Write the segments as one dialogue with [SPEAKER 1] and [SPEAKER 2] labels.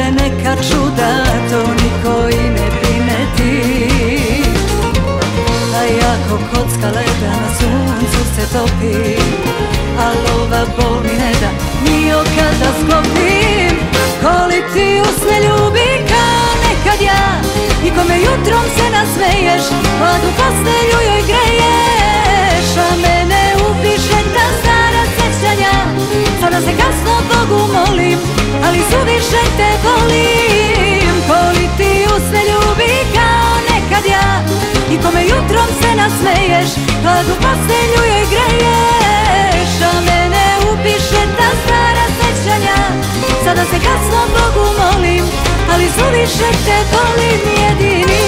[SPEAKER 1] vrše neka čuda, to niko i ne primeti. A ja ko kocka leda na suncu se topi, al ova bol mi ne da ni okada sklopim. Ko li ti usne ljubi kao nekad ja, i kome jutrom se nasmeješ, mladu postelju joj greješ, a mene upiše ta stara sećanja. Sada se kasno Bogu molim, ali suviše te volim. Ko li ti usne ljubi kao nekad ja, i kome jutrom se nasmeješ, mladu postelju joj greješ, a mene upiše ta stara sećanja. Sada se kasno Bogu molim, ali suviše te volim jedini.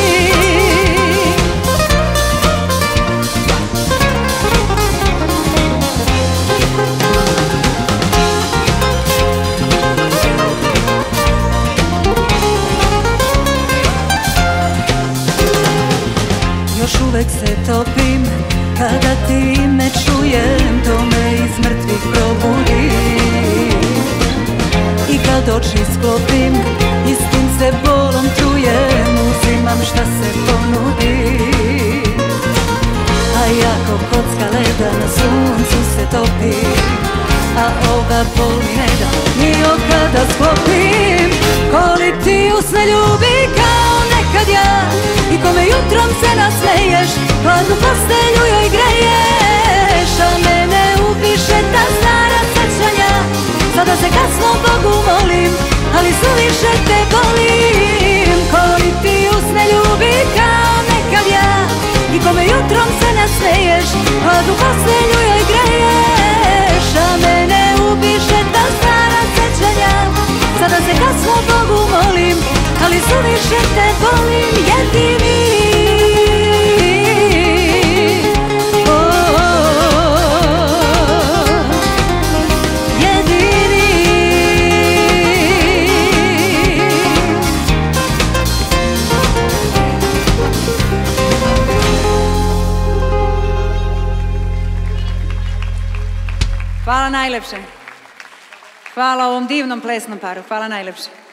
[SPEAKER 1] Još uvek se topim kada ti ime čujem, to me iz mrtvih probudi. I kad oči sklopim, istim se bolom trujem, uzimam šta se ponudi. A ja ko kocka leda na suncu se topi, a ova bol mi ne da ni okada sklopim. Ko li ti usne ljubi kao nekad ja, i kome jutrom se nasmeješ, hladnu postelju joj greješ, a mene upiše ta stara sećanja. Sada se kasno Bogu molim, ali suviše te volim. Ko li ti usne ljubi kao nekad ja, i kome jutrom se nasmeješ, hladnu postelju joj greješ, a mene upiše ta stara sećanja. Sada se kasno Bogu molim, ali suviše te volim jedini.
[SPEAKER 2] Hvala najlepše. Hvala ovom divnom plesnom paru. Hvala najlepše.